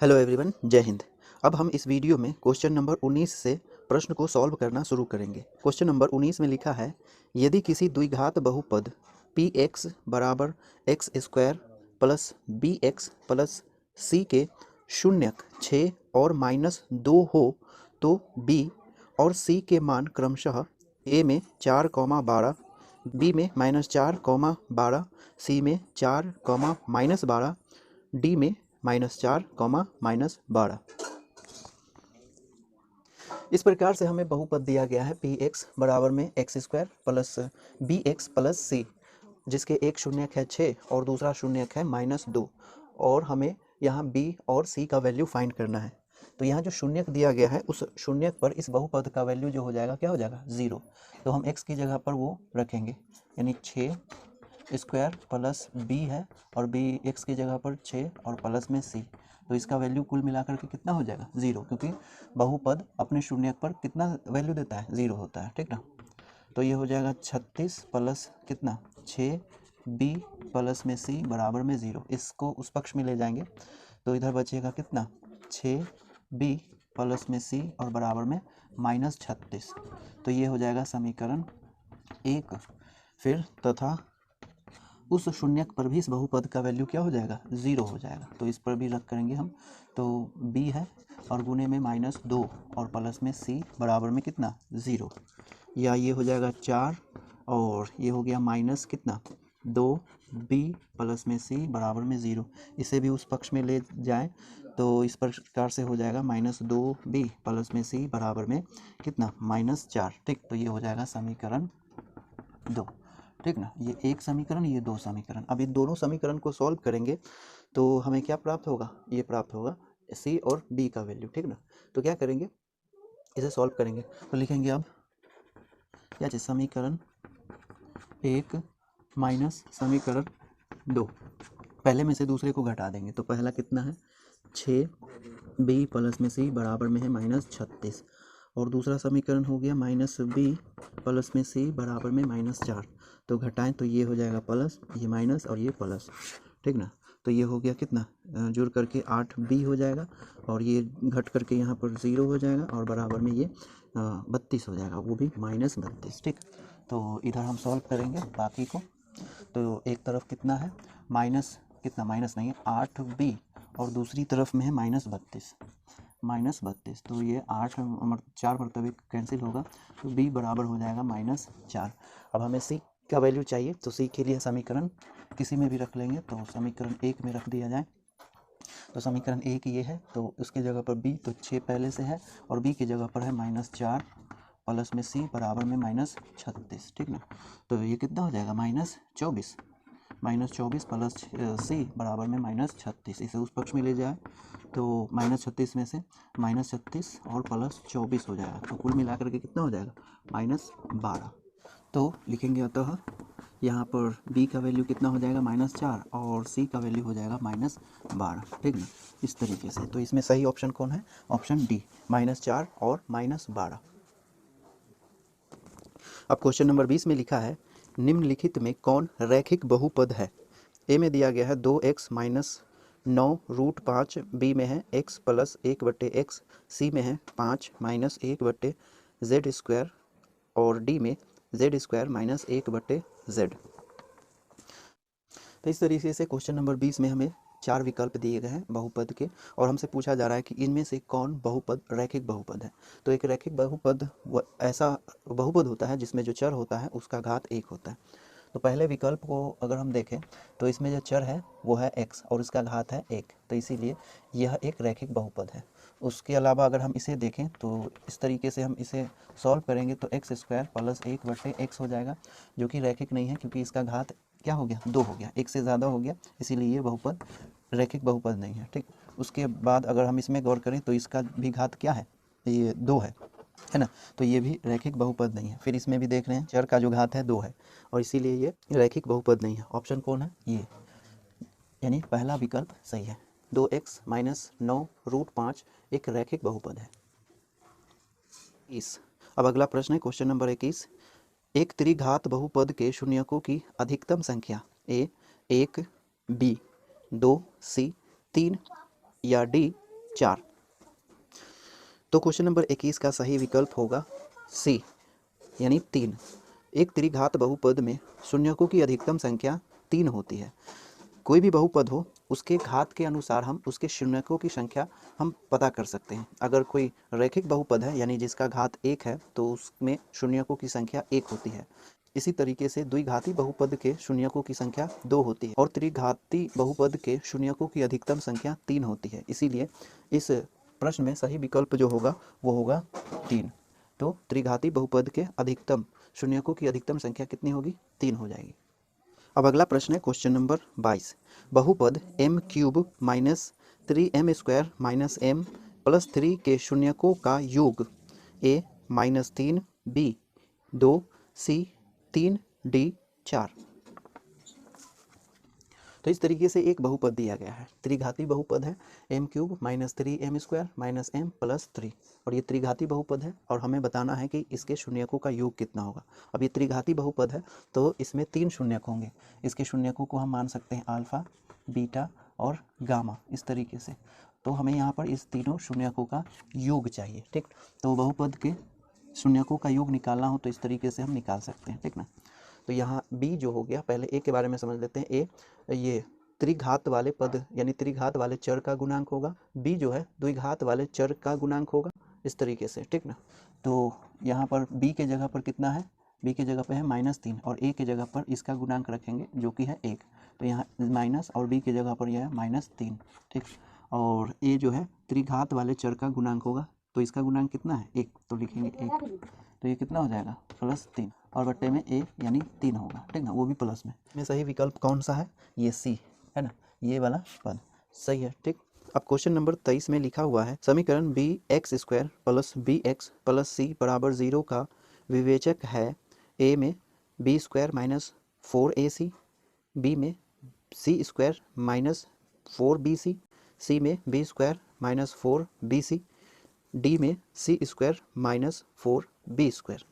Hello everyone, जय हिंद। अब हम इस वीडियो में क्वेश्चन नंबर 19 से प्रश्न को सॉल्व करना शुरू करेंगे। क्वेश्चन नंबर 19 में लिखा है, यदि किसी द्विघात बहुपद पी एक्स बराबर X square plus B X plus C के शून्यक 6 और -2 हो तो बी और सी के मान क्रमशः ए में 4, 12, बी में -4, 12, सी में 4, -12, डी में -4, -12। इस प्रकार से हमें बहुपद दिया गया है पी एक्स बराबर में X square plus B X plus C, जिसके एक शून्यक है 6 और दूसरा शून्यक है -2, और हमें यहाँ बी और सी का वैल्यू फाइंड करना है। तो यहाँ जो शून्यक दिया गया है उस शून्यक पर इस बहुपद का वैल्यू जो हो जाएगा, क्या हो जाएगा, 0। तो हम x की जगह पर वो रखेंगे, यानी 6 स्क्वायर प्लस बी है और बी एक्स की जगह पर 6 और प्लस में सी। तो इसका वैल्यू कुल मिलाकर के कितना हो जाएगा, 0, क्योंकि बहुपद अपने शून्यक पर कितना वैल्यू देता है, 0 होता है, ठीक ना। तो ये हो जाएगा 36 प्लस कितना 6 बी प्लस में सी बराबर में 0। इसको उस पक्ष में ले जाएंगे तो इधर बचेगा कितना 6 बी प्लस में सी और बराबर में -36। तो ये हो जाएगा समीकरण 1। फिर तथा उस शून्यक पर भी इस बहुपद का वैल्यू क्या हो जाएगा, 0 हो जाएगा। तो इस पर भी रख करेंगे हम, तो b है और गुने में -2 और प्लस में c बराबर में कितना 0, या ये हो जाएगा 4 और ये हो गया माइनस कितना 2b प्लस में c बराबर में 0। इसे भी उस पक्ष में ले जाएं तो इस प्रकार से हो जाएगा -2b प्लस में c बराबर में कितना -4। ठीक, तो ये हो जाएगा समीकरण 2, ठीक ना। ये एक समीकरण, ये दो समीकरण। अब इन दोनों समीकरण को सॉल्व करेंगे तो हमें क्या प्राप्त होगा, ये प्राप्त होगा सी और डी का वैल्यू, ठीक ना। तो क्या करेंगे, इसे सॉल्व करेंगे तो लिखेंगे अब क्या चीज़, समीकरण 1 माइनस समीकरण 2। पहले में से दूसरे को घटा देंगे तो पहला कितना है 6 बी प्लस में सी बराबर में है -36, और दूसरा समीकरण हो गया -b प्लस में सी बराबर में -4। तो घटाएं तो ये हो जाएगा प्लस, ये माइनस और ये प्लस, ठीक ना। तो ये हो गया कितना, जुड़ करके 8b हो जाएगा और ये घट करके यहाँ पर 0 हो जाएगा और बराबर में ये 32 हो जाएगा, वो भी -32, ठीक। तो इधर हम सॉल्व करेंगे बाकी को। तो एक तरफ कितना है माइनस, कितना माइनस नहीं है 8b, और दूसरी तरफ में है -32, तो ये 8 4 मरतबे कैंसिल होगा तो b बराबर हो जाएगा -4। अब हमें c का वैल्यू चाहिए तो c के लिए समीकरण किसी में भी रख लेंगे, तो समीकरण 1 में रख दिया जाए। तो समीकरण 1 ये है, तो उसकी जगह पर b, तो 6 पहले से है और b की जगह पर है -4 प्लस में c बराबर में -36, ठीक ना। तो ये कितना हो जाएगा -24 प्लस c बराबर में -36। इसे उस पक्ष में ले जाए तो -36 में से -36 और प्लस 24 हो जाएगा, तो कुल मिलाकर के कितना हो जाएगा -12। तो लिखेंगे अतः यहाँ पर b का वैल्यू कितना हो जाएगा -4 और c का वैल्यू हो जाएगा -12, ठीक ना, इस तरीके से। तो इसमें सही ऑप्शन कौन है, ऑप्शन डी, -4 और -12। अब क्वेश्चन नंबर 20 में लिखा है, निम्नलिखित में कौन रैखिक बहुपद है। ए में दिया गया है 2x - 9√5, बी में है x प्लस 1/x, सी में है 5 - 1/z², और डी में z² - 1/z। तो इस तरीके से क्वेश्चन नंबर 20 में हमें 4 विकल्प दिए गए हैं बहुपद के, और हमसे पूछा जा रहा है कि इनमें से कौन बहुपद रैखिक बहुपद है। तो एक रैखिक बहुपद ऐसा बहुपद होता है जिसमें जो चर होता है उसका घात 1 होता है। तो पहले विकल्प को अगर हम देखें तो इसमें जो चर है वो है x और इसका घात है 1, तो इसीलिए यह एक रैखिक बहुपद है। उसके अलावा अगर हम इसे देखें तो इस तरीके से हम इसे सॉल्व करेंगे तो x² प्लस 1/x हो जाएगा, जो कि रैखिक नहीं है क्योंकि इसका घात क्या हो गया, 2 हो गया, 1 से ज़्यादा हो गया, इसीलिए ये बहुपद रैखिक बहुपद नहीं है, ठीक। उसके बाद अगर हम इसमें गौर करें तो इसका भी घात क्या है, ये 2 है ना, तो ये भी रैखिक बहुपद नहीं है। फिर इसमें भी देख रहे हैं चर का जो घात है 2 है और इसीलिए ये रैखिक बहुपद नहीं है। ऑप्शन कौन है, ये, यानी पहला विकल्प सही है। 2x - 9√5 एक रैखिक बहुपद है। अब अगला प्रश्न है क्वेश्चन नंबर 21, एक त्रिघात बहुपद के शून्यकों की अधिकतम संख्या a 1, b 2, c 3 या d 4। तो क्वेश्चन नंबर 21 का सही विकल्प होगा सी यानी 3। एक त्रिघात बहुपद में शून्यकों की अधिकतम संख्या 3 होती है। कोई भी बहुपद हो उसके घात के अनुसार हम उसके शून्यकों की संख्या हम पता कर सकते हैं। अगर कोई रैखिक बहुपद है यानी जिसका घात 1 है तो उसमें शून्यकों की संख्या 1 होती है। इसी तरीके से द्विघाती बहुपद के शून्यकों की संख्या 2 होती है और त्रिघाती बहुपद के शून्यकों की अधिकतम संख्या 3 होती है। इसीलिए इस प्रश्न में सही विकल्प जो होगा वो होगा 3। तो त्रिघाती बहुपद के अधिकतम शून्यकों की अधिकतम संख्या कितनी होगी? 3 हो जाएगी। अब अगला प्रश्न है क्वेश्चन नंबर 22। बहुपद m³ minus 3m² minus m plus 3 के शून्यकों का योग a -3 b 2 c 3 d 4। तो इस तरीके से एक बहुपद दिया गया है, त्रिघाती बहुपद है m³ minus 3m² minus m plus 3 और ये त्रिघाती बहुपद है और हमें बताना है कि इसके शून्यकों का योग कितना होगा। अब ये त्रिघाती बहुपद है तो इसमें 3 शून्यक होंगे। इसके शून्यकों को हम मान सकते हैं अल्फा, बीटा और गामा इस तरीके से। तो हमें यहाँ पर इस तीनों शून्यकों का योग चाहिए, ठीक। तो बहुपद के शून्यकों का योग निकालना हो तो इस तरीके से हम निकाल सकते हैं, ठीक ना। तो यहाँ b जो हो गया, पहले a के बारे में समझ लेते हैं। a ये त्रिघात वाले पद यानी त्रिघात वाले चर का गुणांक होगा, b जो है द्विघात वाले चर का गुणांक होगा इस तरीके से, ठीक ना। तो यहाँ पर b के जगह पर कितना है? b के जगह पर है -3 और a के जगह पर इसका गुणांक रखेंगे जो कि है 1। तो यहाँ माइनस और b के जगह पर यह है -3, ठीक। और a जो है त्रिघात वाले चर का गुणांक होगा तो इसका गुणांक कितना है? 1, तो लिखेंगे 1। तो ये कितना हो जाएगा? +3 और बट्टे में a यानी 3 होगा, ठीक ना, वो भी प्लस में सही विकल्प कौन सा है? ये सी है ना, ये वाला पद सही है, ठीक। अब क्वेश्चन नंबर 23 में लिखा हुआ है समीकरण bx² plus bx plus c बराबर 0 का विवेचक है a में b² माइनस 4ac, b में c² माइनस 4bc, c में b² माइनस 4bc, d में c² माइनस 4b²।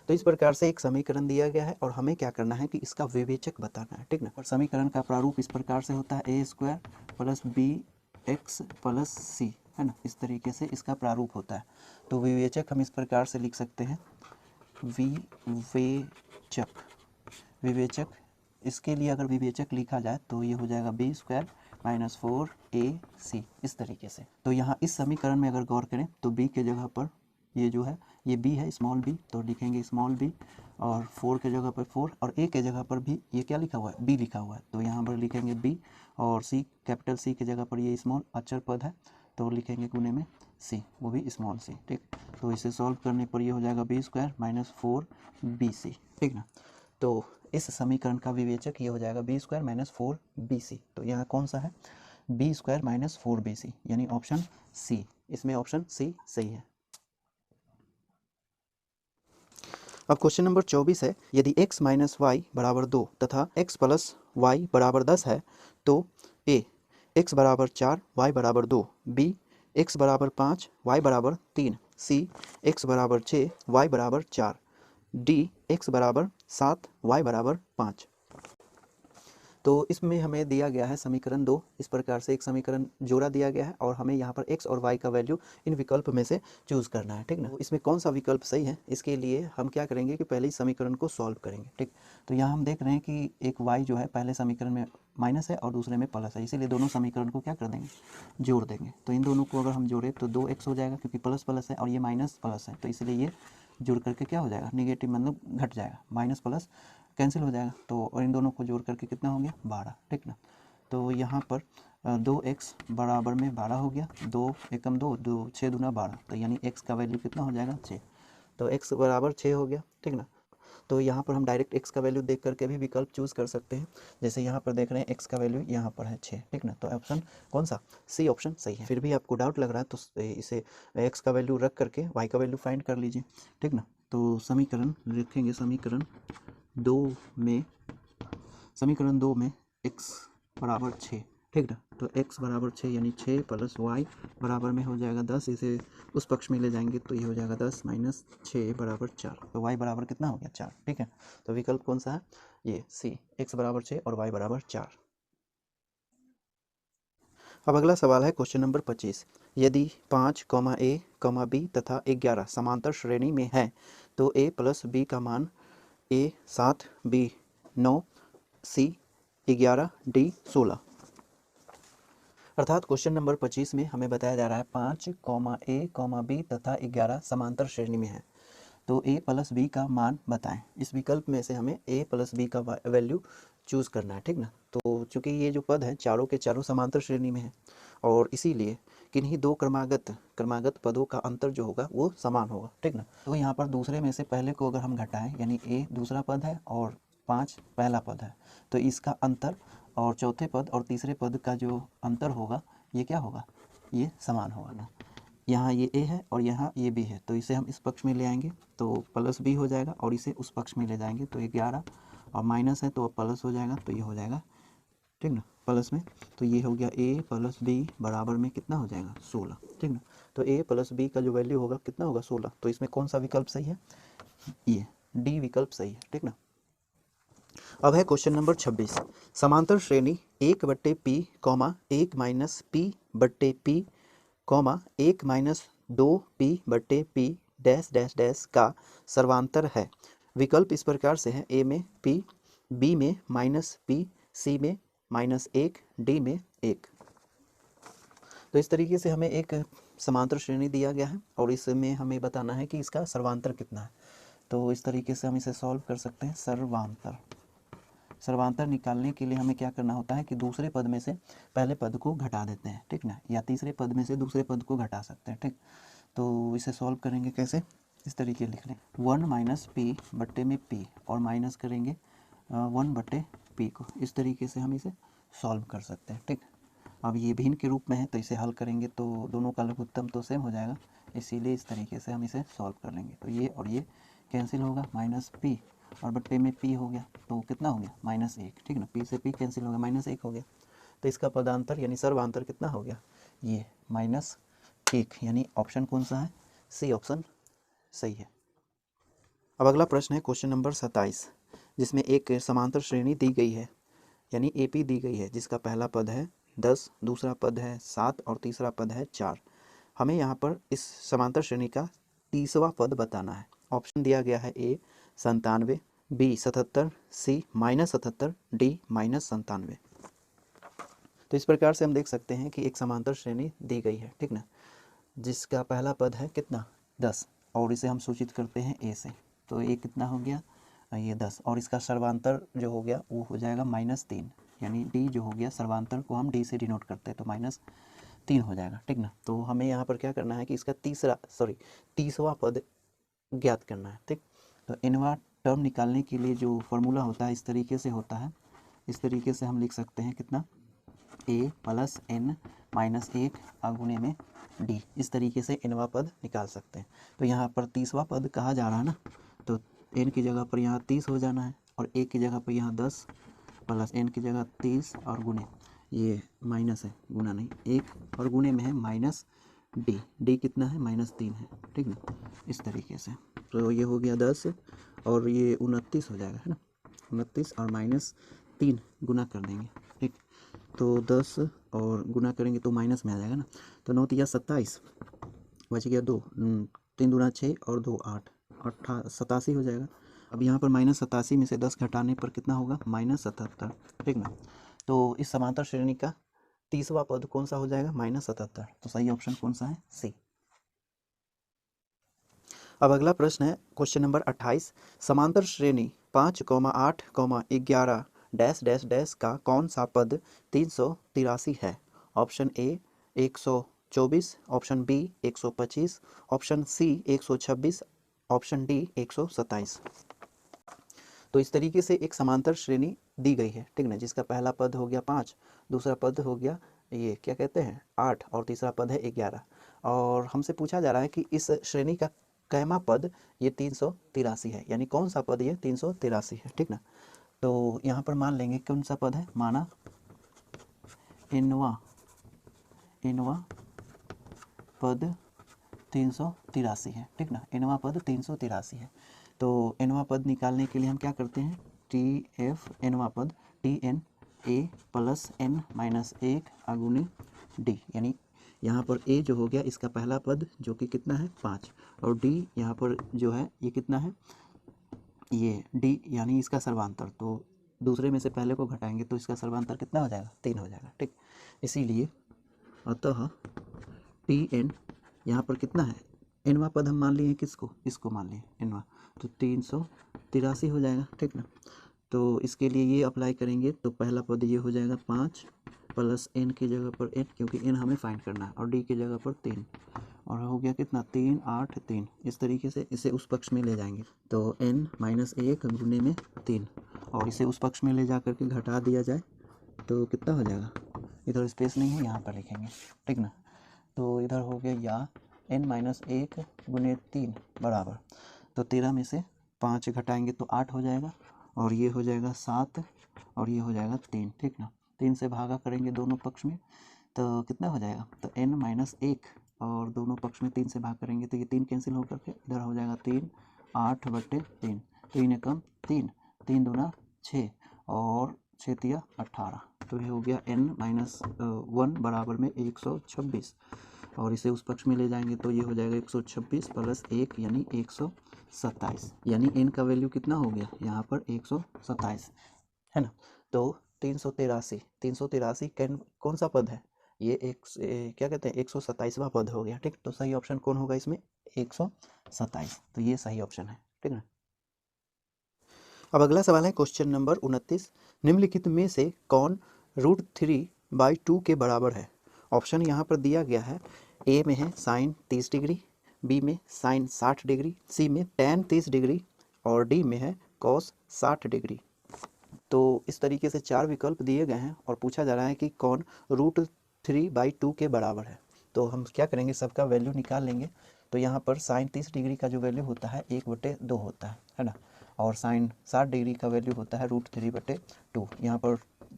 तो इस प्रकार से एक समीकरण दिया गया है और हमें क्या करना है कि इसका विवेचक बताना है, ठीक ना। और समीकरण का प्रारूप इस प्रकार से होता है a² plus bx plus c, है ना, इस तरीके से इसका प्रारूप होता है। तो विवेचक हम इस प्रकार से लिख सकते हैं, विवेचक इसके लिए अगर विवेचक लिखा जाए तो ये हो जाएगा b² माइनस 4ac इस तरीके से। तो यहाँ इस समीकरण में अगर गौर करें तो b के जगह पर ये जो है ये b है, स्मॉल b, तो लिखेंगे स्मॉल b, और 4 के जगह पर 4 और a के जगह पर भी ये क्या लिखा हुआ है? b लिखा हुआ है, तो यहाँ पर लिखेंगे b, और c कैपिटल C के जगह पर ये स्मॉल अक्षर पद है तो लिखेंगे कोने में c, वो भी स्मॉल c, ठीक। तो इसे सॉल्व करने पर ये हो जाएगा b² माइनस 4bc, ठीक ना। तो इस समीकरण का विवेचक ये हो जाएगा b² माइनस 4bc। तो यहाँ कौन सा है? b² माइनस 4bc यानी ऑप्शन सी, इसमें ऑप्शन सी सही है। अब क्वेश्चन नंबर 24 है यदि x माइनस वाई बराबर 2 तथा x प्लस वाई बराबर 10 है तो a x बराबर 4 y बराबर 2, b x बराबर 5 y बराबर 3, c x बराबर 6 y बराबर 4, d x बराबर 7 y बराबर 5। तो इसमें हमें दिया गया है समीकरण 2, इस प्रकार से एक समीकरण जोड़ा दिया गया है और हमें यहाँ पर x और y का वैल्यू इन विकल्प में से चूज़ करना है, ठीक ना। इसमें कौन सा विकल्प सही है इसके लिए हम क्या करेंगे कि पहले इस समीकरण को सॉल्व करेंगे, ठीक। तो यहाँ हम देख रहे हैं कि एक y जो है पहले समीकरण में माइनस है और दूसरे में प्लस है, इसीलिए दोनों समीकरण को क्या कर देंगे? जोड़ देंगे। तो इन दोनों को अगर हम जोड़ें तो 2x हो जाएगा क्योंकि प्लस प्लस है और ये माइनस प्लस है, तो इसलिए ये जुड़ करके क्या हो जाएगा? निगेटिव मतलब घट जाएगा, माइनस प्लस कैंसिल हो जाएगा। तो और इन दोनों को जोड़ करके कितना हो गया? 12, ठीक ना। तो यहाँ पर 2x बराबर में 12 हो गया, 2 एकम 2, 2 6 दूना 12, तो यानी x का वैल्यू कितना हो जाएगा? 6। तो x बराबर 6 हो गया, ठीक ना। तो यहाँ पर हम डायरेक्ट x का वैल्यू देख करके भी विकल्प चूज़ कर सकते हैं। जैसे यहाँ पर देख रहे हैं x का वैल्यू यहाँ पर है 6, ठीक ना। तो ऑप्शन कौन सा? सी ऑप्शन सही है। फिर भी आपको डाउट लग रहा है तो इसे x का वैल्यू रख करके y का वैल्यू फाइंड कर लीजिए, ठीक ना। तो समीकरण लिखेंगे, समीकरण 2 में x बराबर 6, ठीक ना। तो x बराबर 6 यानी 6 प्लस y बराबर में हो जाएगा 10, इसे उस पक्ष में ले जाएंगे तो ये हो जाएगा 10 माइनस 6 बराबर 4, तो y बराबर कितना हो गया? 4, ठीक है। तो विकल्प कौन सा है? ये सी, x बराबर 6 और y बराबर 4। अब अगला सवाल है क्वेश्चन नंबर 25। यदि 5, A, B तथा 11 समांतर श्रेणी में है तो A प्लस B का मान A 7, B 9, C 11, D 16। अर्थात क्वेश्चन नंबर 25 में हमें बताया जा रहा है 5, A, B तथा 11 समांतर श्रेणी में है तो A प्लस B का मान बताएं। इस विकल्प में से हमें A प्लस B का वैल्यू चूज़ करना है, ठीक ना। तो चूंकि ये जो पद है चारों के चारों समांतर श्रेणी में है और इसीलिए किन्हीं दो क्रमागत पदों का अंतर जो होगा वो समान होगा, ठीक ना। तो यहाँ पर दूसरे में से पहले को अगर हम घटाएं यानी A दूसरा पद है और 5 पहला पद है तो इसका अंतर और चौथे पद और तीसरे पद का जो अंतर होगा ये क्या होगा, ये समान होगा ना। यहाँ ये A है और यहाँ ये B है तो इसे हम इस पक्ष में ले आएंगे तो प्लस B हो जाएगा और इसे उस पक्ष में ले जाएंगे तो 11 और माइनस है तो प्लस हो जाएगा तो ये हो जाएगा, ठीक ना, प्लस में। तो ये हो गया A प्लस B बराबर में कितना हो जाएगा 16, ठीक ना। तो A प्लस B का जो वैल्यू होगा कितना होगा 16। तो इसमें कौन सा विकल्प सही है, ये D विकल्प सही है, ठीक ना। अब है क्वेश्चन नंबर 26। समांतर श्रेणी 1/P, 1 माइनस P बट्टे P, 1 minus 2P/P dash dash dash का सर्वांतर है। विकल्प इस प्रकार से है, A में P, B में माइनस P, C में -1, D में 1। तो इस तरीके से हमें एक समांतर श्रेणी दिया गया है और इसमें हमें बताना है कि इसका सर्वांतर कितना है। तो इस तरीके से हम इसे सॉल्व कर सकते हैं। सर्वांतर निकालने के लिए हमें क्या करना होता है कि दूसरे पद में से पहले पद को घटा देते हैं, ठीक ना, या तीसरे पद में से दूसरे पद को घटा सकते हैं, ठीक। तो इसे सॉल्व करेंगे कैसे, इस तरीके लिख लें 1 माइनस P बट्टे में P और माइनस करेंगे 1 बट्टे P को। इस तरीके से हम इसे सॉल्व कर सकते हैं, ठीक। अब ये भिन्न के रूप में है तो इसे हल करेंगे तो दोनों का लघुत्तम तो सेम हो जाएगा, इसीलिए इस तरीके से हम इसे सॉल्व कर लेंगे। तो ये और ये कैंसिल होगा, माइनस P और बट्टे में P हो गया तो कितना हो गया -1, ठीक ना। P से P कैंसिल होगा, -1 हो गया। तो इसका पदांतर यानी सर्वांतर कितना हो गया, ये -1, यानी ऑप्शन कौन सा है, सी ऑप्शन सही है। अब अगला प्रश्न है क्वेश्चन नंबर 27, जिसमें एक समांतर श्रेणी दी गई है यानी AP दी गई है जिसका पहला पद है 10, दूसरा पद है 7 और तीसरा पद है 4। हमें यहाँ पर इस समांतर श्रेणी का तीसवा पद बताना है। ऑप्शन दिया गया है A 97, B 77, C -77, D -97। तो इस प्रकार से हम देख सकते हैं कि एक समांतर श्रेणी दी गई है, ठीक ना, जिसका पहला पद है कितना 10 और इसे हम सूचित करते हैं A से। तो ये कितना हो गया, ये 10 और इसका सर्वांतर जो हो गया वो हो जाएगा -3, यानी D जो हो गया सर्वांतर को हम D से डिनोट करते हैं तो -3 हो जाएगा, ठीक ना। तो हमें यहाँ पर क्या करना है कि इसका तीसवा पद ज्ञात करना है, ठीक। तो nवां टर्म निकालने के लिए जो फॉर्मूला होता है इस तरीके से होता है, इस तरीके से हम लिख सकते हैं कितना A प्लस N माइनस 1 गुणे में D। इस तरीके से nवां पद निकाल सकते हैं। तो यहाँ पर तीसवा पद कहा जा रहा है ना, तो n की जगह पर यहाँ 30 हो जाना है और a की जगह पर यहाँ 10 प्लस n की जगह 30 और गुणे, ये माइनस है गुना नहीं, 1 और गुणे में है -D कितना है -3 है, ठीक ना, इस तरीके से। तो ये हो गया 10 और ये 29 हो जाएगा, है ना, 29 और -3 गुना कर देंगे, ठीक। तो 10 और गुना करेंगे तो माइनस में आ जाएगा ना। तो 9 तिया 27 बच गया 2, 3 दूना 6 और 2 8, 87 हो जाएगा। अब यहाँ पर -87 में से 10 घटाने पर कितना होगा -77, ठीक ना। तो इस समांतर श्रेणी का तीसवा पद कौन सा हो जाएगा -77। तो सही ऑप्शन कौन सा है, सी। अब अगला प्रश्न है क्वेश्चन नंबर 28। समांतर श्रेणी 5, 8, 11 डैश डैश डैश का कौन सा पद 383 है। Option A 124, option B 125, option C 126, option D 127। तो इस तरीके से एक समांतर श्रेणी दी गई है, ठीक ना, जिसका पहला पद हो गया 5, दूसरा पद हो गया ये क्या कहते हैं 8 और तीसरा पद है 11। और हमसे पूछा जा रहा है कि इस श्रेणी का कैमा पद ये 383 है, यानी कौन सा पद ये 383 है, ठीक ना। तो यहाँ पर मान लेंगे कौन सा पद है, माना nवां पद 383 है, ठीक ना, nवां पद 383 है। तो nवां पद निकालने के लिए हम क्या करते हैं, TF nवां पद TN A plus N minus 1 गुणे डी, यानी यहाँ पर ए जो हो गया इसका पहला पद जो कि कितना है 5, और डी यहाँ पर जो है ये कितना है, ये डी यानी इसका सर्वांतर, तो दूसरे में से पहले को घटाएंगे तो इसका सर्वांतर कितना हो जाएगा, 3 हो जाएगा। ठीक, इसीलिए अतः टी एन यहाँ पर कितना है, एनवा पद हम मान लिए किसको, इसको मान लिए एनवा, तो 383 हो जाएगा। ठीक ना, तो इसके लिए ये अप्लाई करेंगे तो पहला पद ये हो जाएगा 5 प्लस एन की जगह पर एन, क्योंकि एन हमें फाइंड करना है, और डी की जगह पर 3, और हो गया कितना 3 8 3। इस तरीके से इसे उस पक्ष में ले जाएंगे तो n माइनस 1 गुने में 3, और इसे उस पक्ष में ले जा करके घटा दिया जाए तो कितना हो जाएगा, इधर स्पेस नहीं है यहाँ पर लिखेंगे। ठीक ना, तो इधर हो गया या n माइनस 1 गुने 3 बराबर, तो 13 में से 5 घटाएंगे तो 8 हो जाएगा, और ये हो जाएगा 7, और ये हो जाएगा 3। ठीक ना, 3 से भागा करेंगे दोनों पक्ष में तो कितना हो जाएगा, तो n माइनस 1 और दोनों पक्ष में 3 से भाग करेंगे तो ये 3 कैंसिल होकर के इधर हो जाएगा 3 8/3, 3 एकम 3, 3 दूना 6 और 6 तिया 18, तो ये हो गया n माइनस 1 बराबर में 126, और इसे उस पक्ष में ले जाएंगे तो ये हो जाएगा 126 प्लस 1 यानी 127, यानी n का वैल्यू कितना हो गया यहाँ पर 127 है ना। तो 383 कौन सा पद है, ये एक क्या कहते हैं 127वां पद हो गया। ठीक, तो सही ऑप्शन कौन होगा इसमें, 127, तो ये सही ऑप्शन है। ठीक है, अब अगला सवाल है क्वेश्चन नंबर 29, निम्नलिखित में से कौन √3/2 के बराबर है। ऑप्शन यहाँ पर दिया गया है, ए में है साइन 30 डिग्री, बी में साइन 60 डिग्री, सी में tan 30 डिग्री, और डी में है cos 60 डिग्री। तो इस तरीके से 4 विकल्प दिए गए हैं और पूछा जा रहा है कि कौन √3/2 के बराबर है। तो हम क्या करेंगे, सबका वैल्यू निकाल लेंगे। तो यहाँ पर साइन 30 डिग्री का जो वैल्यू होता है 1/2 होता है ना, और साइन 60 डिग्री का वैल्यू होता है √3/2। यहाँ पर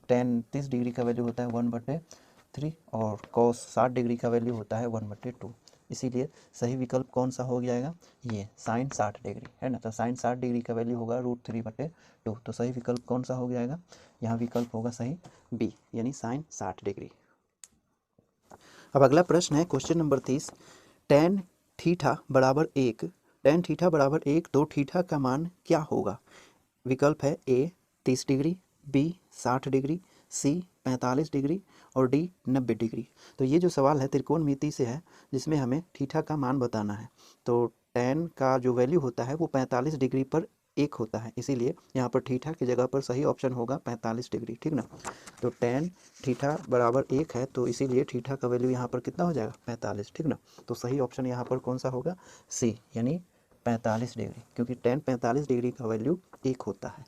tan 30 डिग्री का वैल्यू होता है 1/3, और cos 60 डिग्री का वैल्यू होता है 1/2। इसीलिए सही विकल्प कौन सा हो जाएगा, ये साइन 60 डिग्री है ना, तो साइन 60 डिग्री का वैल्यू होगा √3/2, तो सही विकल्प कौन सा हो जाएगा, यहाँ विकल्प होगा सही बी, यानी साइन 60 डिग्री। अब अगला प्रश्न है क्वेश्चन नंबर 30, tan थीटा बराबर 1, तो थीटा का मान क्या होगा। विकल्प है ए 30 डिग्री, बी 60 डिग्री, सी 45 डिग्री, और डी 90 डिग्री। तो ये जो सवाल है त्रिकोणमिति से है, जिसमें हमें थीटा का मान बताना है। तो tan का जो वैल्यू होता है वो 45 डिग्री पर 1 होता है, इसीलिए यहाँ पर थीटा की जगह पर सही ऑप्शन होगा 45 डिग्री। ठीक ना, तो tan थीटा बराबर 1 है, तो इसीलिए थीटा का वैल्यू यहाँ पर कितना हो जाएगा 45। ठीक ना, तो सही ऑप्शन यहाँ पर कौन सा होगा, सी, यानी 45 डिग्री, क्योंकि tan 45 डिग्री का वैल्यू 1 होता है।